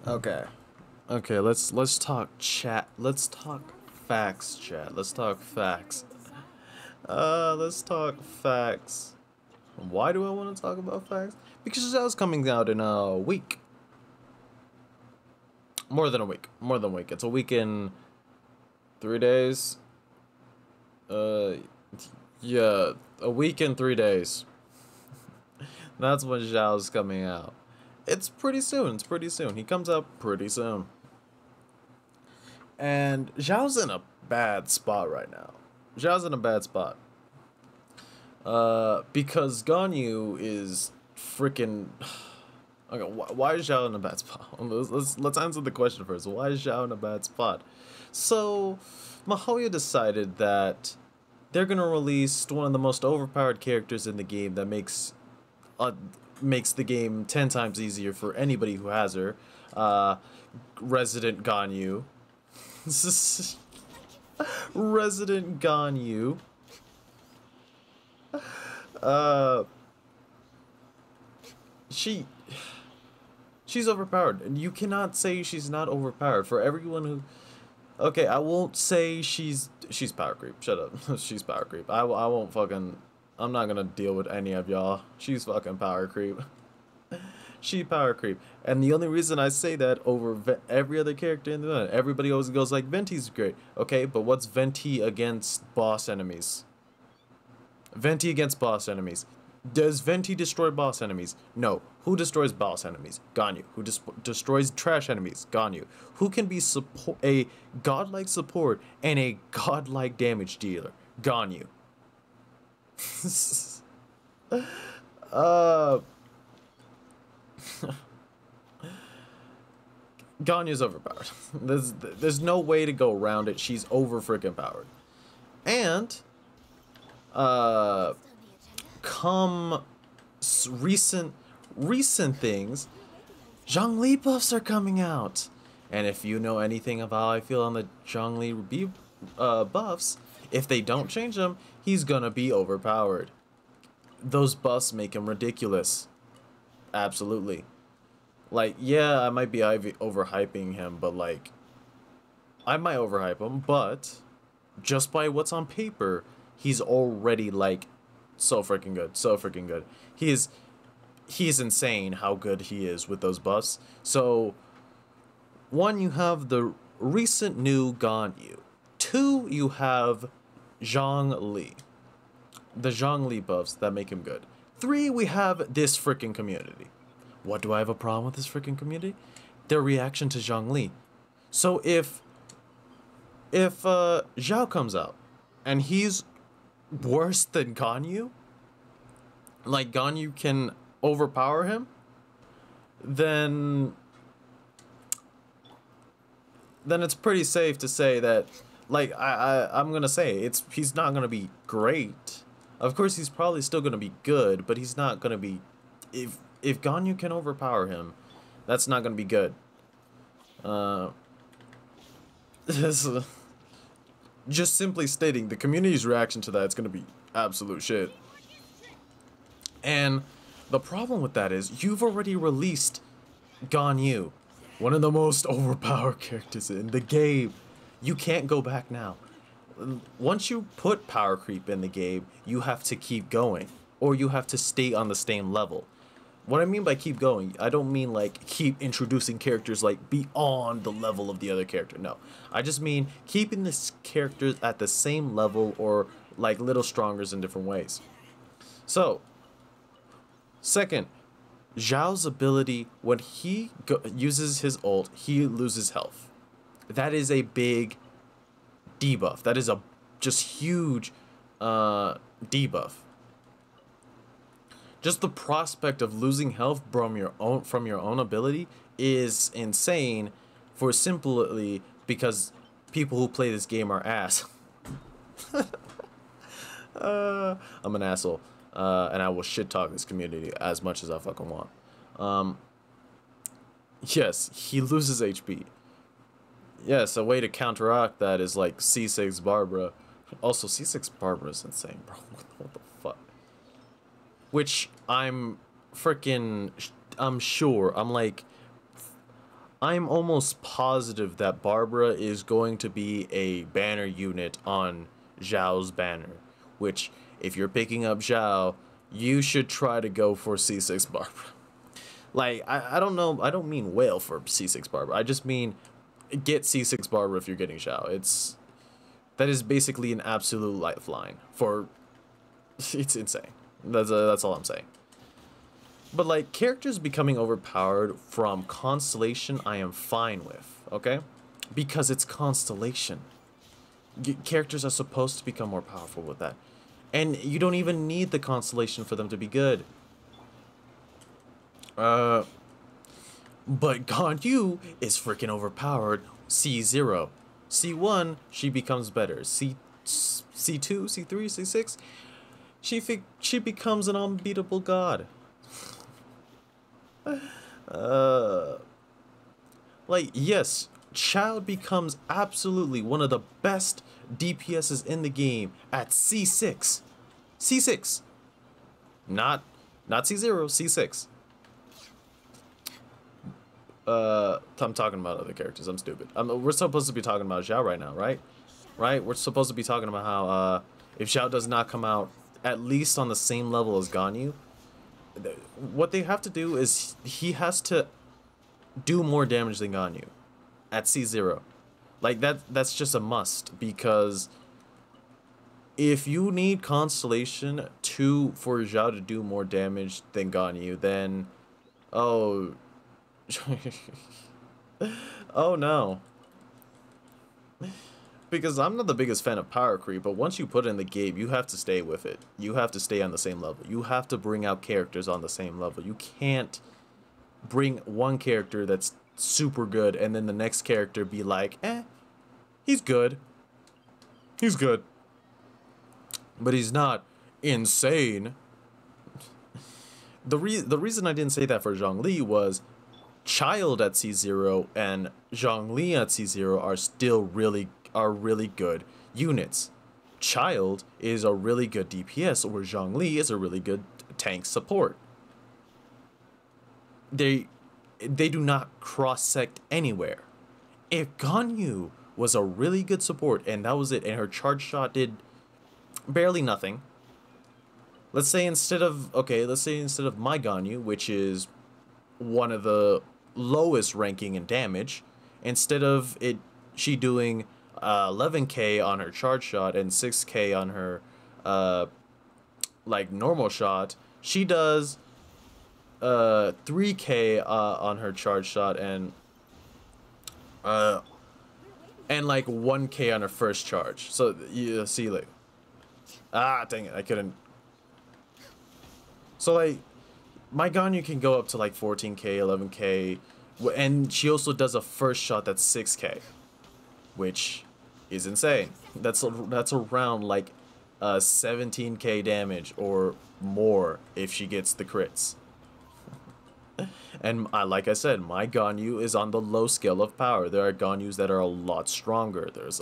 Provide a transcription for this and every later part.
Okay. Okay, let's talk chat. Let's talk facts, chat. Let's talk facts. Let's talk facts. Why do I want to talk about facts? Because Xiao's coming out in a week. More than a week. More than a week. It's a week in 3 days. Uh, yeah, a week in 3 days. That's when Xiao's coming out. It's pretty soon. It's pretty soon. He comes out pretty soon. And Xiao's in a bad spot right now. Xiao's in a bad spot. Because Ganyu is freaking. Okay, why is Xiao in a bad spot? Let's answer the question first. Why is Xiao in a bad spot? So, Mahoya decided that they're gonna release one of the most overpowered characters in the game that makes the game 10 times easier for anybody who has her. Resident Ganyu. Resident Ganyu. She's overpowered, and you cannot say she's not overpowered. For everyone who, okay, I won't say she's power creep. Shut up, she's power creep. I won't fucking. I'm not gonna deal with any of y'all. She's fucking power creep. She power creep, and the only reason I say that over every other character in the everybody always goes like Venti's great. Okay, but what's Venti against boss enemies? Venti against boss enemies. Does Venti destroy boss enemies? No. Who destroys boss enemies? Ganyu. Who destroys trash enemies? Ganyu. Who can be a godlike support and a godlike damage dealer? Ganyu. Ganyu's overpowered. There's no way to go around it. She's over freaking powered. And come recent things, Zhongli buffs are coming out. And if you know anything of how I feel on the Zhongli buffs, if they don't change them, he's gonna be overpowered. Those buffs make him ridiculous. Absolutely. Like, yeah, I might be overhyping him, but like, I might overhype him, but just by what's on paper, he's already like so freaking good, so freaking good. He's insane how good he is with those buffs. So, one, you have the recent new Ganyu. Two, you have Zhongli. The Zhongli buffs that make him good. Three, we have this freaking community. What do I have a problem with this freaking community? Their reaction to Zhongli. So if Xiao comes out and he's worse than Ganyu, like Ganyu can overpower him, then it's pretty safe to say that, like, I'm gonna say he's not gonna be great. Of course he's probably still gonna be good, but he's not gonna be, if Ganyu can overpower him, that's not gonna be good. Just simply stating, the community's reaction to that is gonna be absolute shit. And the problem with that is, you've already released Ganyu, one of the most overpowered characters in the game. You can't go back now. Once you put power creep in the game, you have to keep going, or you have to stay on the same level. What I mean by keep going, I don't mean like keep introducing characters like beyond the level of the other character. No, I just mean keeping this character at the same level or like little stronger in different ways. So, second, Zhao's ability, when he uses his ult, he loses health. That is a big debuff. That is a just huge debuff. Just the prospect of losing health from your own ability is insane, for simply because people who play this game are ass. I'm an asshole, and I will shit talk this community as much as I fucking want. Yes, he loses HP. Yes, a way to counteract that is like C6 Barbara. Also, C6 Barbara is insane, bro. What the fuck? Which I'm sure, I'm like, I'm almost positive that Barbara is going to be a banner unit on Xiao's banner, which, if you're picking up Xiao, you should try to go for C6 Barbara. Like, I don't know, I don't mean whale for C6 Barbara, I just mean get C6 Barbara if you're getting Xiao. That is basically an absolute lifeline for, it's insane. That's all I'm saying. But, like, characters becoming overpowered from Constellation, I am fine with, okay? Because it's Constellation. Characters are supposed to become more powerful with that. And you don't even need the Constellation for them to be good. But Ganyu is freaking overpowered. C0. C1, she becomes better. C2, C3, C6, she becomes an unbeatable god. Like, yes, Xiao becomes absolutely one of the best DPSs in the game at C6. C6. Not C0, C6. I'm talking about other characters. I'm stupid. We're supposed to be talking about Xiao right now, right? Right? We're supposed to be talking about how, if Xiao does not come out at least on the same level as Ganyu, what they have to do is he has to do more damage than Ganyu at C0. Like, that's just a must, because if you need Constellation for Xiao to do more damage than Ganyu, then oh oh no. Because I'm not the biggest fan of power creep, but once you put it in the game, you have to stay with it. You have to stay on the same level. You have to bring out characters on the same level. You can't bring one character that's super good and then the next character be like, he's good. He's good. But he's not insane. The reason I didn't say that for Zhongli was Child at C0 and Zhongli at C0 are still really good units. Child is a really good DPS, where Zhongli is a really good tank support. They do not cross-sect anywhere. If Ganyu was a really good support and that was it, and her charge shot did barely nothing, let's say instead of my Ganyu, which is one of the lowest ranking in damage, instead of she doing 11k on her charge shot and 6k on her like normal shot, she does 3k on her charge shot and like 1k on her first charge. So you see, like, dang it, I couldn't. So, like, my Ganyu can go up to like 14k, 11k, and she also does a first shot that's 6k, which is insane. That's around like 17k damage or more if she gets the crits. And like I said, my Ganyu is on the low scale of power. There are Ganyus that are a lot stronger. There's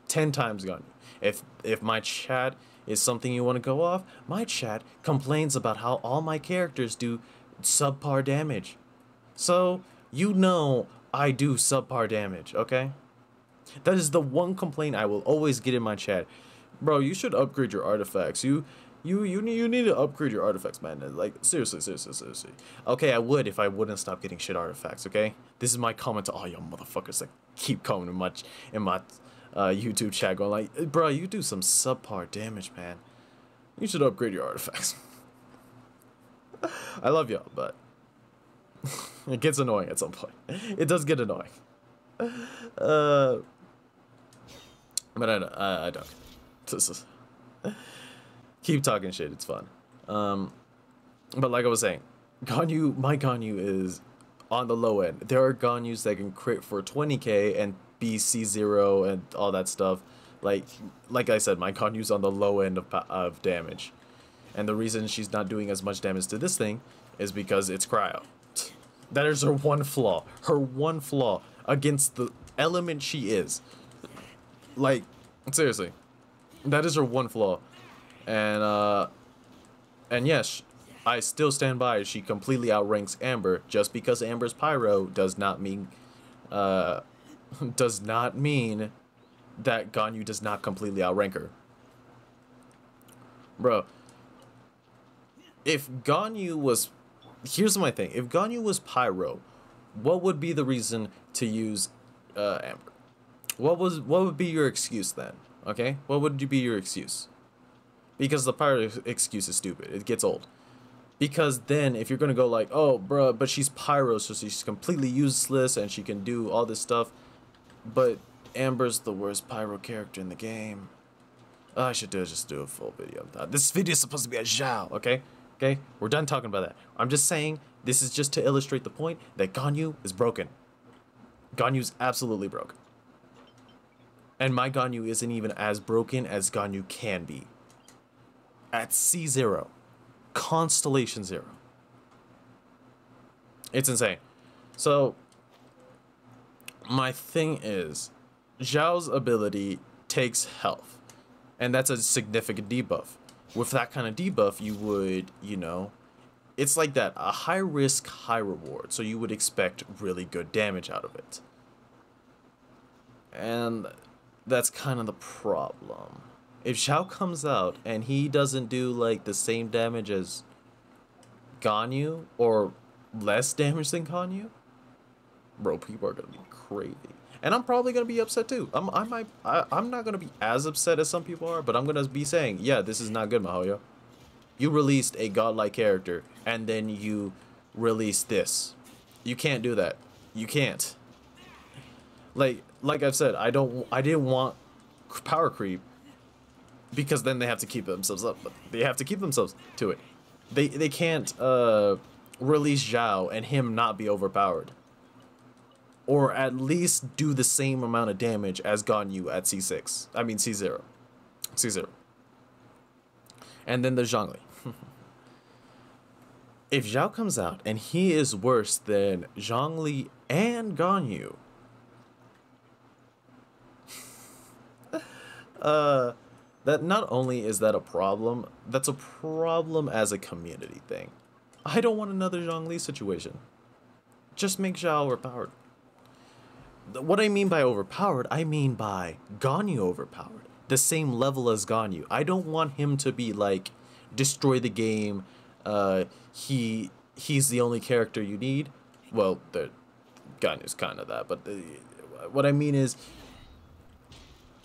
10 times Ganyu. If my chat is something you want to go off, my chat complains about how all my characters do subpar damage. So, you know I do subpar damage, okay? That is the one complaint I will always get in my chat. Bro, you should upgrade your artifacts. You need to upgrade your artifacts, man. Like, seriously. Okay, I would if I wouldn't stop getting shit artifacts, okay? This is my comment to all y'all motherfuckers that keep coming in my YouTube chat going like, bro, you do some subpar damage, man. You should upgrade your artifacts. I love y'all, but it gets annoying at some point. It does get annoying. But I don't. Keep talking shit, it's fun. But like I was saying, my Ganyu is on the low end. There are Ganyus that can crit for 20k and be C0 and all that stuff. Like I said, my Ganyu's on the low end of damage. And the reason she's not doing as much damage to this thing is because it's cryo. That is her one flaw. Her one flaw against the element she is. Like, seriously. That is her one flaw. And yes, I still stand by. She completely outranks Amber. Just because Amber's pyro does not mean, uh, does not mean that Ganyu does not completely outrank her. Bro, if Ganyu was, here's my thing. If Ganyu was pyro, what would be the reason to use Amber? What would be your excuse then? Okay, what would be your excuse? Because the pyro excuse is stupid. It gets old. Because then if you're gonna go like, oh, bruh, but she's pyro, so she's completely useless and she can do all this stuff. But Amber's the worst pyro character in the game. Oh, I should just do a full video of that. This video is supposed to be a Xiao, okay? Okay, we're done talking about that. I'm just saying this is just to illustrate the point that Ganyu is broken. Ganyu's absolutely broken. And my Ganyu isn't even as broken as Ganyu can be. At C0. Constellation 0. It's insane. So, my thing is, Xiao's ability takes health. And that's a significant debuff. With that kind of debuff, you would, you know, it's like that, a high risk, high reward. So you would expect really good damage out of it. And that's kind of the problem. If Xiao comes out and he doesn't do like the same damage as Ganyu or less damage than Ganyu, bro, people are gonna be crazy. And I'm probably gonna be upset too. I'm not gonna be as upset as some people are, but I'm gonna be saying, yeah, this is not good, MiHoYo. You released a godlike character and then you released this. You can't do that. You can't. Like I've said, I didn't want power creep because then they have to keep themselves up. But they have to keep themselves to it. They can't release Xiao and him not be overpowered. Or at least do the same amount of damage as Ganyu at C6. I mean C0. C0. And then there's Zhongli. If Xiao comes out and he is worse than Zhongli and Ganyu, that not only is that a problem, that's a problem as a community thing. I don't want another Zhongli situation. Just make Xiao overpowered. What I mean by overpowered, I mean by Ganyu overpowered. The same level as Ganyu. I don't want him to be like, destroy the game, he's the only character you need. Well, Ganyu's kind of that, but what I mean is,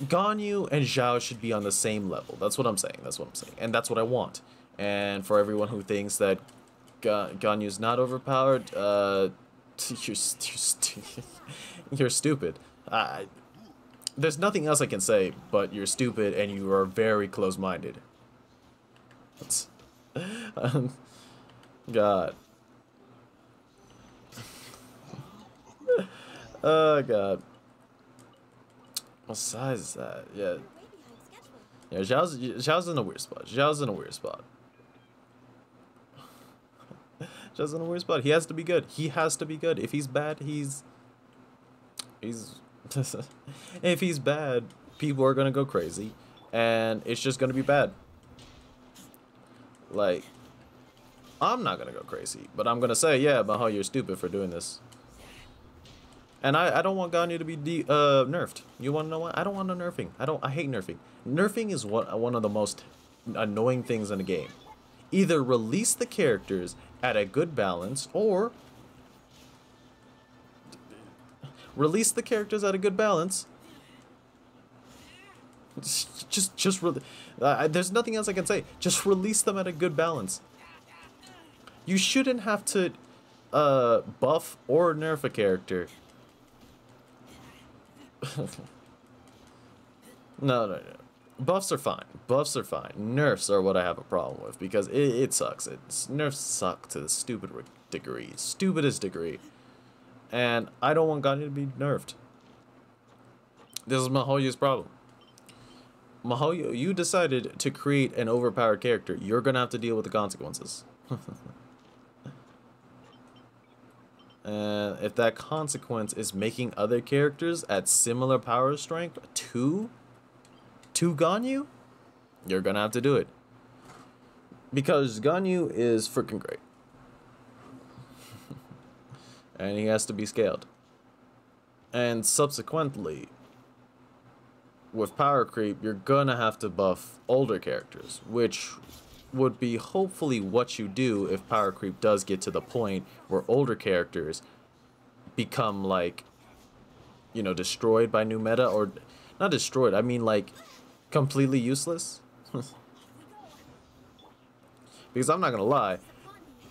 Ganyu and Xiao should be on the same level. That's what I'm saying. That's what I'm saying. And that's what I want. And for everyone who thinks that Ganyu's not overpowered, you're stupid. There's nothing else I can say, but you're stupid and you are very close-minded. God. Oh, God. What size is that? Yeah. Yeah, Xiao's in a weird spot. Xiao's in a weird spot. Xiao's in a weird spot. He has to be good. He has to be good. If he's bad, he's if he's bad, people are gonna go crazy. And it's just gonna be bad. Like, I'm not gonna go crazy, but I'm gonna say, yeah, Maho, you're stupid for doing this. And I don't want Ganyu to be nerfed. You want to know why? I don't want no nerfing. I hate nerfing. Nerfing is one of the most annoying things in a game. Either release the characters at a good balance, or release the characters at a good balance. There's nothing else I can say. Just release them at a good balance. You shouldn't have to buff or nerf a character. No. Buffs are fine. Buffs are fine. Nerfs are what I have a problem with because it sucks. Nerfs suck to the stupid degree. Stupidest degree. And I don't want Ganyu to be nerfed. This is MiHoYo's problem. MiHoYo, you decided to create an overpowered character. You're gonna have to deal with the consequences. And if that consequence is making other characters at similar power strength to Ganyu, you're gonna have to do it. Because Ganyu is freaking great. And he has to be scaled. And subsequently, with power creep, you're gonna have to buff older characters, which would be hopefully what you do if power creep does get to the point where older characters become like, you know, destroyed by new meta, or not destroyed, I mean like completely useless. Because I'm not gonna lie,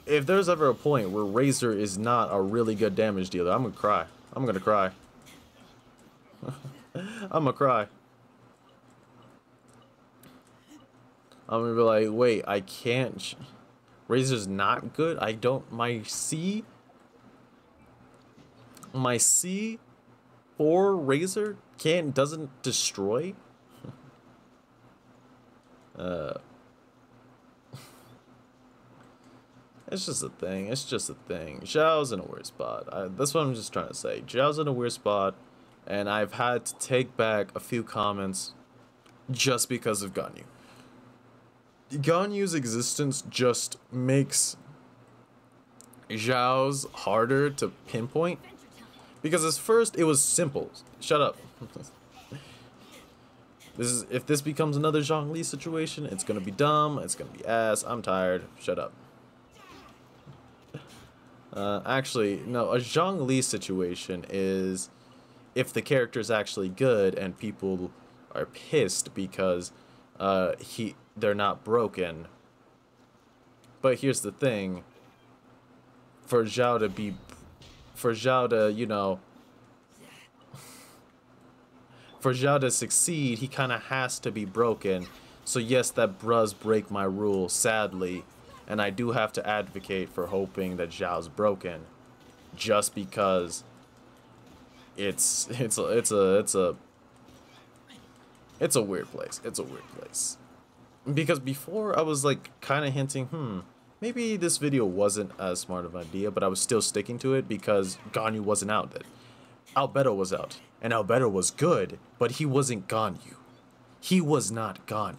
if there's ever a point where Razor is not a really good damage dealer, I'm gonna cry. I'm gonna cry. I'm gonna cry. I'm gonna be like, wait, I can't. Razor's not good. I don't. My C for Razor doesn't destroy. It's just a thing. It's just a thing. Xiao's in a weird spot. That's what I'm just trying to say. Xiao's in a weird spot, and I've had to take back a few comments just because of Ganyu. Ganyu's existence just makes Xiao's harder to pinpoint, because at first it was simple. Shut up. If this becomes another Zhongli situation, it's gonna be dumb. It's gonna be ass. I'm tired. Shut up. Actually, no, a Zhongli situation is if the character is actually good and people are pissed because they're not broken. But here's the thing: for Xiao to, you know, for Xiao to succeed, he kind of has to be broken. So yes, that does break my rule, sadly. And I do have to advocate for hoping that Xiao's broken, just because it's a weird place. It's a weird place. Because before I was like kind of hinting, maybe this video wasn't as smart of an idea, but I was still sticking to it because Ganyu wasn't out then. Albedo was out, and Albedo was good, but he wasn't Ganyu. He was not Ganyu.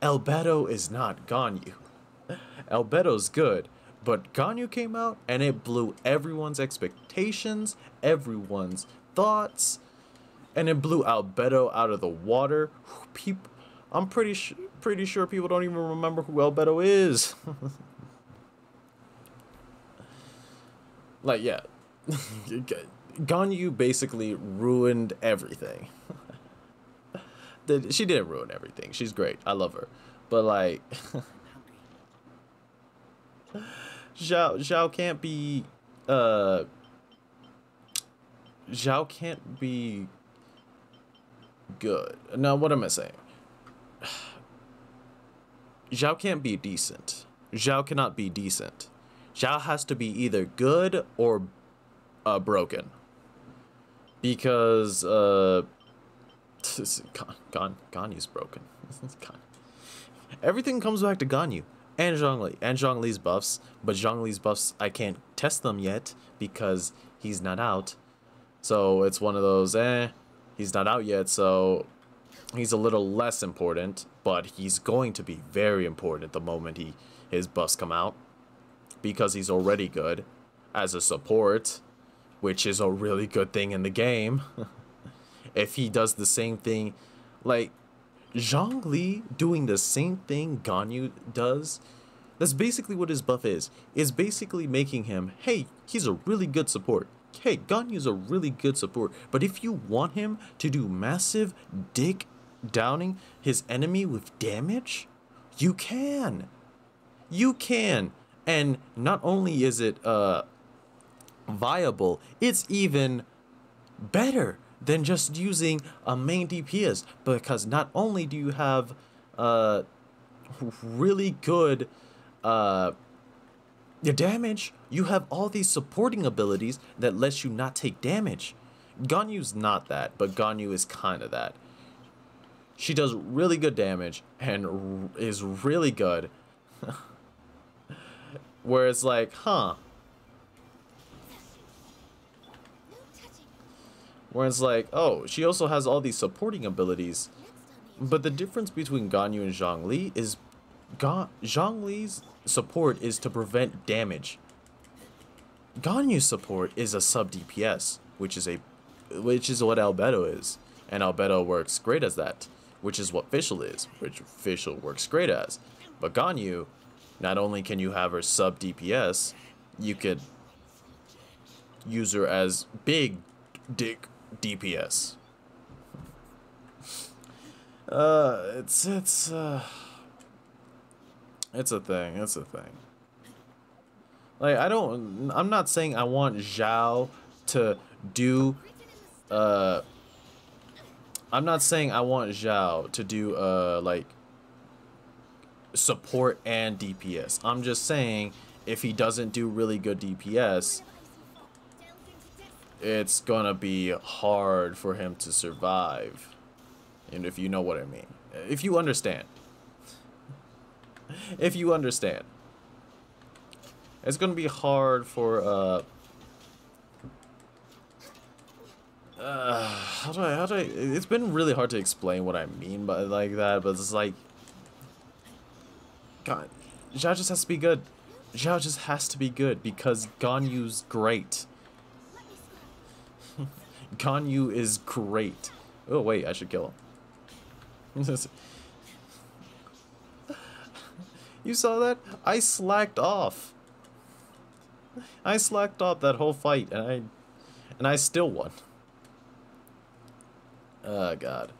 Albedo is not Ganyu. Albedo's good, but Ganyu came out and it blew everyone's expectations, everyone's thoughts, and it blew Albedo out of the water. I'm pretty sure people don't even remember who Albedo is. Like, yeah. Ganyu basically ruined everything. She didn't ruin everything. She's great. I love her. But like Xiao can't be Xiao can't be good. Now what am I saying? Xiao can't be decent. Xiao cannot be decent. Xiao has to be either good or broken. Because Ganyu's broken. Everything comes back to Ganyu and Zhongli and Zhongli's buffs, but Zhongli's buffs I can't test them yet because he's not out. So it's one of those, he's not out yet, so he's a little less important, but he's going to be very important the moment his buffs come out, because he's already good as a support, which is a really good thing in the game. If he does the same thing, like Zhongli doing the same thing Ganyu does, that's basically what his buff is. It's basically making him, hey, he's a really good support. Hey, Ganyu's a really good support. But if you want him to do massive dick downing his enemy with damage, you can. You can. And not only is it viable, it's even better than just using a main DPS, because not only do you have really good damage, you have all these supporting abilities that lets you not take damage. Ganyu's not that, but Ganyu is kind of that. She does really good damage and is really good. Where it's like, where it's like, oh, she also has all these supporting abilities. But the difference between Ganyu and Zhongli is Zhongli's support is to prevent damage. Ganyu's support is a sub DPS, which is what Albedo is, and Albedo works great as that, which is what Fischl is, which Fischl works great as. But Ganyu, not only can you have her sub DPS, you could use her as big dick DPS. It's a thing. It's a thing. Like, I'm not saying I want Xiao to do, I'm not saying I want Xiao to do, like, support and DPS. I'm just saying, if he doesn't do really good DPS, it's gonna be hard for him to survive. And if you know what I mean. If you understand. If you understand. It's gonna be hard for how do I it's been really hard to explain what I mean by like that, but it's like, God, Xiao just has to be good. Xiao just has to be good because Ganyu's great. Ganyu is great. Oh wait, I should kill him. You saw that? I slacked off. I slacked off that whole fight, and I still won. Oh God.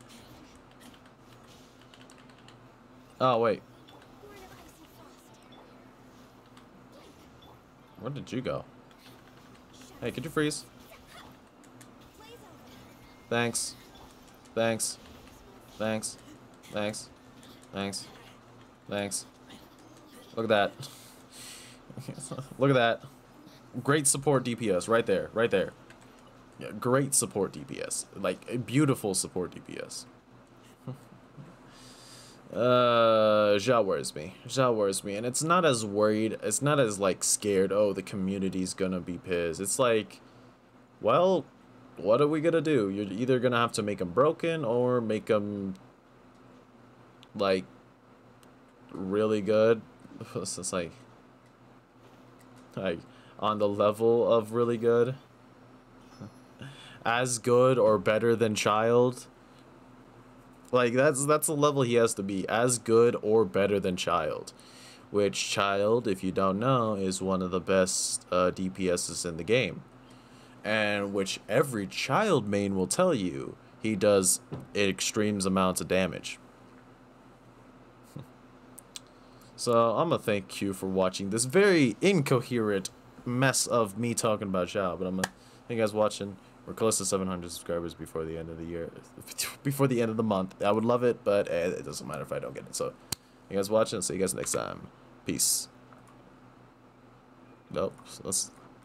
Oh wait. Where did you go? Hey, could you freeze? Thanks. Thanks. Thanks. Thanks. Thanks. Thanks. Look at that. Look at that. Great support DPS right there. Right there. Yeah, great support DPS. Like, a beautiful support DPS. Xiao worries me. Xiao worries me. And it's not as worried. It's not as, like, scared. Oh, the community's gonna be pissed. It's like, well, what are we gonna do? You're either gonna have to make them broken or make them, like, really good. It's just like on the level of really good. As good or better than Child. Like, that's the level he has to be. As good or better than Child. Which Child, if you don't know, is one of the best DPSs in the game. And which every Child main will tell you, he does extreme amounts of damage. So, I'm gonna thank you for watching this very incoherent mess of me talking about Xiao. But I'm gonna thank you guys watching. We're close to 700 subscribers before the end of the year. Before the end of the month. I would love it, but it doesn't matter if I don't get it. So, thank you guys watching. See you guys next time. Peace. Nope. Let's